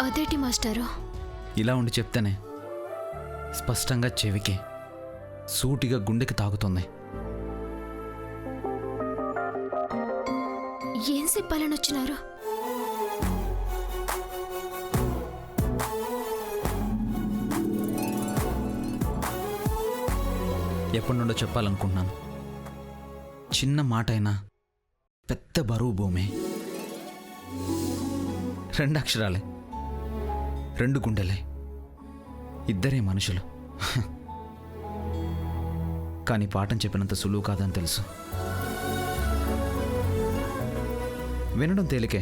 అదేంటి మాస్టారు? ఇలా ఉండి చెప్తేనే స్పష్టంగా చెవికి సూటిగా గుండెకి తాగుతుంది. ఏం చెప్పాలని వచ్చినారు? ఎప్పటి నుండో చెప్పాలనుకుంటున్నాను. చిన్న మాట అయినా పెద్ద బరువు భూమి. 2 అక్షరాలే, 2 గుండెలే, ఇద్దరే మనుషులు. కానీ పాఠం చెప్పినంత సులువు కాదని తెలుసు. వినడం తేలికే,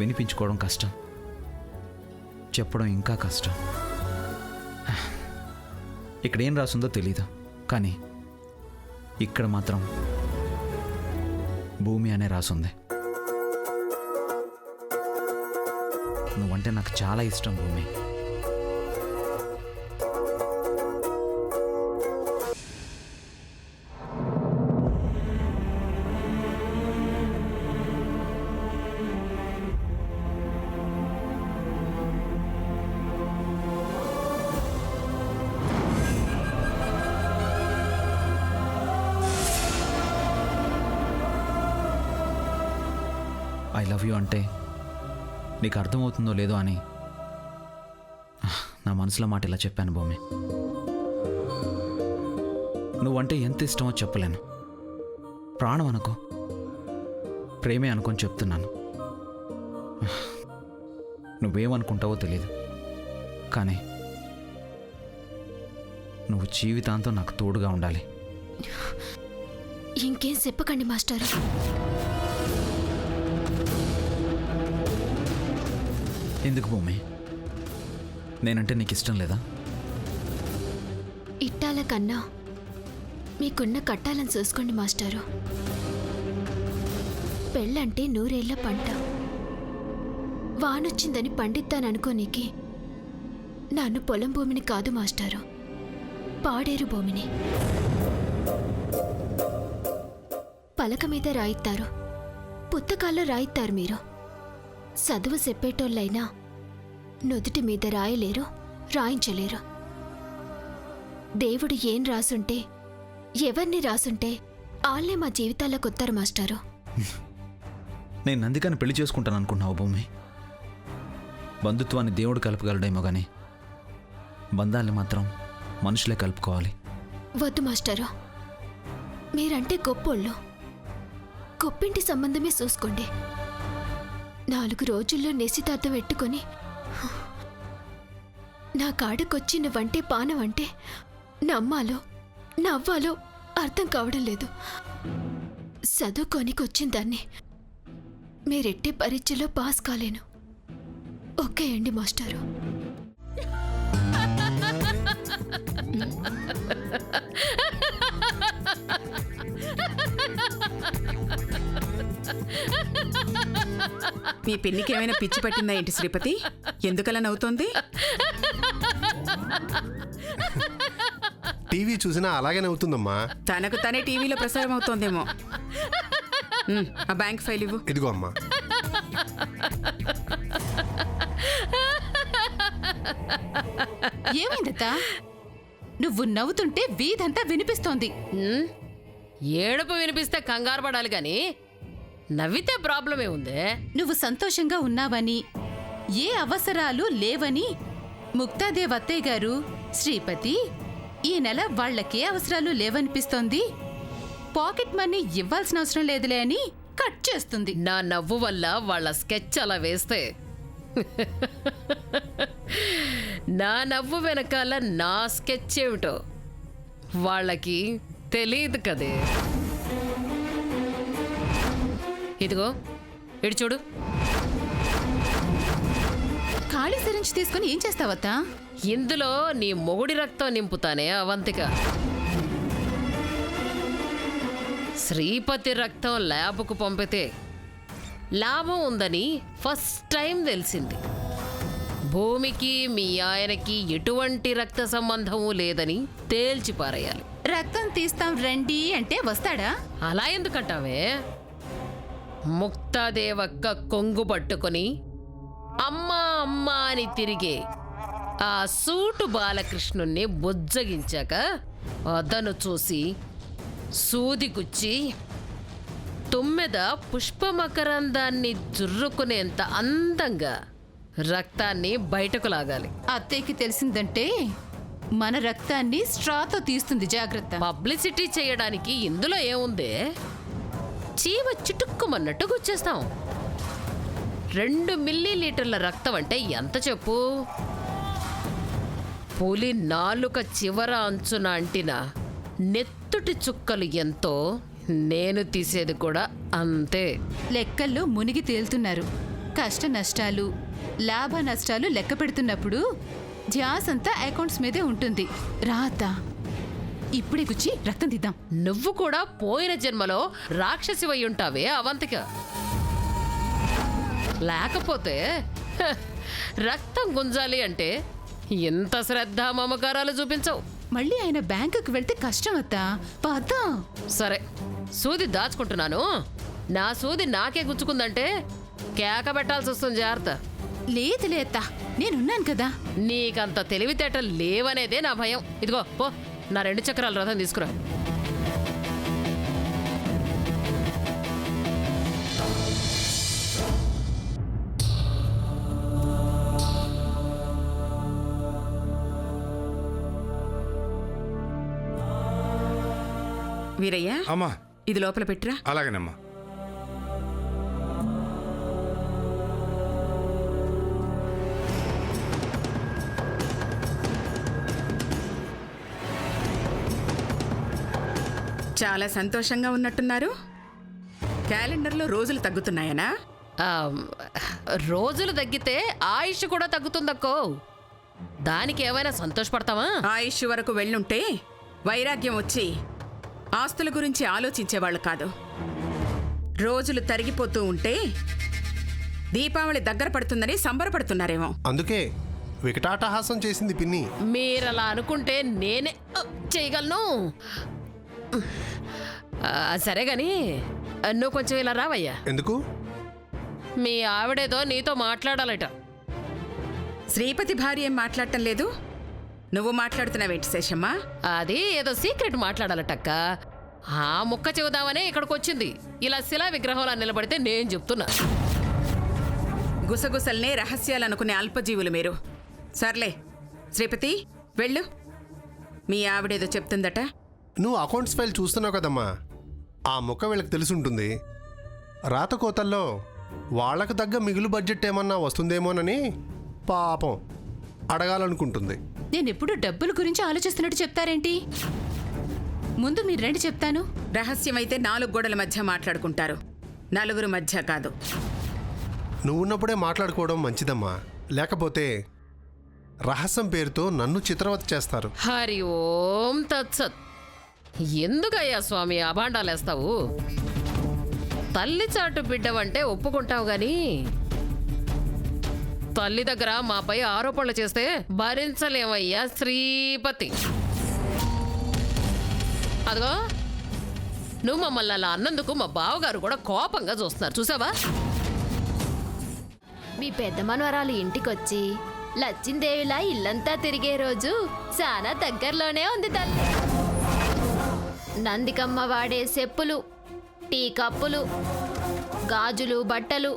వినిపించుకోవడం కష్టం, చెప్పడం ఇంకా కష్టం. ఇక్కడ ఏం రాసుందో తెలీదు, కానీ ఇక్కడ మాత్రం భూమి అనే రాసుంది. నువ్వంటే నాకు చాలా ఇష్టం భూమి. ఐ లవ్ యూ అంటే నీకు అర్థమవుతుందో లేదో అని నా మనసులో మాట ఇలా చెప్పాను భూమి. నువ్వంటే ఎంత ఇష్టమో చెప్పలేను. ప్రాణం అనుకో, ప్రేమే అనుకొని చెప్తున్నాను. నువ్వేమనుకుంటావో తెలీదు, కానీ నువ్వు జీవితాంతం నాకు తోడుగా ఉండాలి. ఇంకేం చెప్పకండి మాస్టారు. ఎందుకు భూమి? నేనంటే నీకు ఇష్టం లేదా? ఇట్టాల కన్నా మీకున్న కట్టాలని చూసుకోండి మాస్టారు. పెళ్ళంటే 100 ఏళ్ల పంట. వానొచ్చిందని పండిద్దాననుకోనీకి నన్ను పొలం భూమిని కాదు మాస్టారు, పాడేరు భూమిని. పలక మీద రాయిస్తారు, పుస్తకాల్లో రాయిస్తారు. మీరు చదువు చెప్పేటోళ్ళైనా నుదుటి మీద రాయలేరు, రాయించలేరు. దేవుడు ఏం రాసుంటే, ఎవరిని రాసుంటే వాళ్ళే మా జీవితాల్లోకి వస్తారు మాస్టారు. నేను నందికాని పెళ్లి చేసుకుంటాను అనుకున్నావు భూమి. బంధుత్వాన్ని దేవుడు కలపగలడేమో కానీ బంధాల్ని మాత్రం మనుషులే కలుపుకోవాలి. వద్దు మాస్టారు, మీరంటే గొప్పోళ్ళు. గొప్పింటి సంబంధమే చూసుకోండి. 4 రోజుల్లో నిశ్చితార్థం పెట్టుకొని నా కాడకొచ్చి నువ్వంటే పానం అంటే నమ్మాలో నవ్వాలో అర్థం కావడం లేదు. చదువుకోనికి వచ్చిన దాన్ని మీరెట్టే పరీక్షలో పాస్ కాలేను. ఓకే అండి మాస్టారు. మీ పెన్నికి ఏమైనా పిచ్చి పట్టిందా ఏంటి శ్రీపతి? ఎందుకలా నవ్వుతోంది? టీవీ చూసినా అలాగే నవ్వుతుందమ్మా. తనకు తనే టీవీలో ప్రసారం అవుతోందేమో. ఆ బ్యాంక్ ఫైల్ ఇవ్వు. ఇదిగో అమ్మా. ఏమైందత్త? నువ్వు నవ్వుతుంటే వీధంతా వినిపిస్తోంది. ఏడుపు వినిపిస్తే కంగారు పడాలి గాని నవ్వితే ప్రాబ్లమే ఉందే. నువ్వు సంతోషంగా ఉన్నావని, ఏ అవసరాలు లేవని ముక్తాదేవ్ అత్తయ్య గారు, శ్రీపతి ఈ నెల వాళ్లకే అవసరాలు లేవనిపిస్తోంది, పాకెట్ మనీ ఇవ్వాల్సిన అవసరం లేదులే అని కట్ చేస్తుంది. నా నవ్వు వల్ల వాళ్ళ స్కెచ్ అలా వేస్తే నా నవ్వు వెనకాల నా స్కెచ్ ఏమిటో వాళ్ళకి తెలీదు కదే. ఇదిగో ఇటు చూడు. ఖాళీ సిరింజ్ తీసుకుని ఏం చేస్తావత్తా? ఇందులో నీ మొగుడి రక్తం నింపుతానే అవంతిక. శ్రీపతి రక్తం ల్యాబ్కు పంపితే లాభం ఉందని ఫస్ట్ టైం తెలిసింది. భూమికి మీ ఆయనకి ఎటువంటి రక్త సంబంధము లేదని తేల్చి పారేయాలి. రక్తం తీస్తాం రండి అంటే వస్తాడా? అలా ఎందుకంటావే? ముక్తాదేవక్క కొంగు పట్టుకొని అమ్మా అమ్మా అని తిరిగే ఆ సూటు బాలకృష్ణుణ్ణి బుజ్జగించాక అదను చూసి సూది గుచ్చి తుమ్మెద పుష్పమకరందాన్ని జుర్రుకునేంత అందంగా రక్తాన్ని బయటకు లాగాలి. అత్తయ్యకి తెలిసిందంటే మన రక్తాన్ని స్ట్రాతో తీస్తుంది, జాగ్రత్త. పబ్లిసిటీ చేయడానికి ఇందులో ఏముందే? చీమ చిటుక్కుమన్నట్టు గుచ్చేస్తాం. 2 మిల్లీలీటర్ల రక్తం అంటే ఎంత చెప్పు? పులి నాలుక చివర అంచున అంటిన నెత్తుటి చుక్కలు ఎంతో, నేను తీసేది కూడా అంతే. లెక్కల్లో మునిగి తేలుతున్నారు. కష్ట నష్టాలు, లాభ నష్టాలు లెక్క పెడుతున్నప్పుడు ధ్యాసంతా అకౌంట్స్ మీదే ఉంటుంది. రాత ఇప్పుడే గుచ్చి రక్తం తీద్దాం. నువ్వు కూడా పోయిన జన్మలో రాక్షసివై ఉంటావే అవంతిక. లేకపోతే రక్తం గుంజాలి అంటే ఎంత శ్రద్ధ మమకారాలు చూపించవు. మళ్ళీ ఆయన బ్యాంకుకి వెళ్తే కష్టం అత్తా. పద. సరే, సూది దాచుకుంటున్నాను. నా సూది నాకే గుచ్చుకుందంటే కేక పెట్టాల్సి వస్తుంది. జాగ్రత్త. లేదులే అత్తా, నేనున్నాను కదా. నీకంత తెలివితేటలు లేవనేదే నా భయం. ఇదిగో పో, నా 2 చక్రాల రథం తీసుకురా. వీరయ్య, అమ్మా ఇది లోపల పెట్టరా. అలాగేనమ్మా. చాలా సంతోషంగా ఉన్నట్టున్నారు. క్యాలెండర్లో రోజులు తగ్గుతున్నాయనా? ఆ, రోజులు తగ్గితే ఆయుష్ కూడా తగ్గుతుందక్కో. దానికి ఏమైనా సంతోషపడతావా? ఆయుష్ వరకు వెళ్ళుంటే వైరాగ్యం వచ్చి ఆస్తుల గురించి ఆలోచించేవాళ్ళు కాదు. రోజులు తరిగిపోతూ ఉంటే దీపావళి దగ్గర పడుతుందని సంబరపడుతున్నారేమో. అందుకే వికటాటహాసం చేసింది పిన్ని. మీరలా అనుకుంటే నేనే చేయగలను. సరే గాని నువ్వు కొంచెం ఇలా రావయ్యా. ఎందుకు? మీ ఆవిడేదో నీతో మాట్లాడాలట. శ్రీపతి భార్య ఏం మాట్లాడటం లేదు, నువ్వు మాట్లాడుతున్నావేంటి శేషమ్మా? అది ఏదో సీక్రెట్ మాట్లాడాలటక్క. ఆ ముక్క చెబుదామనే ఇక్కడికి వచ్చింది. ఇలా శిలా విగ్రహంలా నిలబడితే నేను చెప్తున్నా. గుసగుసల్నే రహస్యాలనుకునే అల్పజీవులు మీరు. సర్లే శ్రీపతి, వెళ్ళు. మీ ఆవిడేదో చెప్తుందట. నువ్వు అకౌంట్స్ ఫైల్ చూస్తున్నావు కదమ్మా, ఆ ముక్క వీళ్ళకి తెలిసుంటుంది. రాతకోతల్లో వాళ్ళకు తగ్గ మిగులు బడ్జెట్ ఏమన్నా వస్తుందేమోనని పాపం అడగాలనుకుంటుంది. నేనెప్పుడు డబ్బుల గురించి ఆలోచిస్తున్నట్టు చెప్తారేంటి? ముందు మీరు రండి చెప్తాను. రహస్యమైతే 4 గోడల మధ్య మాట్లాడుకుంటారు, నలుగురు మధ్య కాదు. నువ్వున్నప్పుడే మాట్లాడుకోవడం మంచిదమ్మా, లేకపోతే రహస్యం పేరుతో నన్ను చిత్రవత చేస్తారు. హరి ఓం తత్సత్. ఎందుకయ్యా స్వామి అభాండాలేస్తావు? తల్లి చాటు బిడ్డవంటే ఒప్పుకుంటావు గాని తల్లి దగ్గర మాపై ఆరోపణలు చేస్తే భరించలేమయ్యా శ్రీపతి. అదిగో నువ్వు మమ్మల్ని అలా అన్నందుకు మా బావగారు కూడా కోపంగా చూస్తున్నారు, చూసావా? మీ పెద్ద మనవరాలు ఇంటికొచ్చి లచ్చిందేవిలా ఇల్లంతా తిరిగే రోజు చాలా దగ్గరలోనే ఉంది తల్లి. నందికమ్మ వాడే చెప్పులు, టీ కప్పులు, గాజులు, బట్టలు,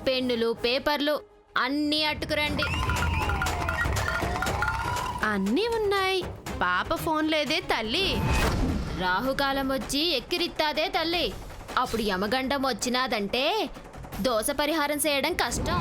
పెన్నులు, పేపర్లు అన్నీ అట్టుకురండి. అన్నీ ఉన్నాయి. పాప ఫోన్ లేదే తల్లి. రాహుకాలం వచ్చి ఎక్కిరిత్తాదే తల్లి. అప్పుడు యమగండం వచ్చినాదంటే దోష పరిహారం చేయడం కష్టం.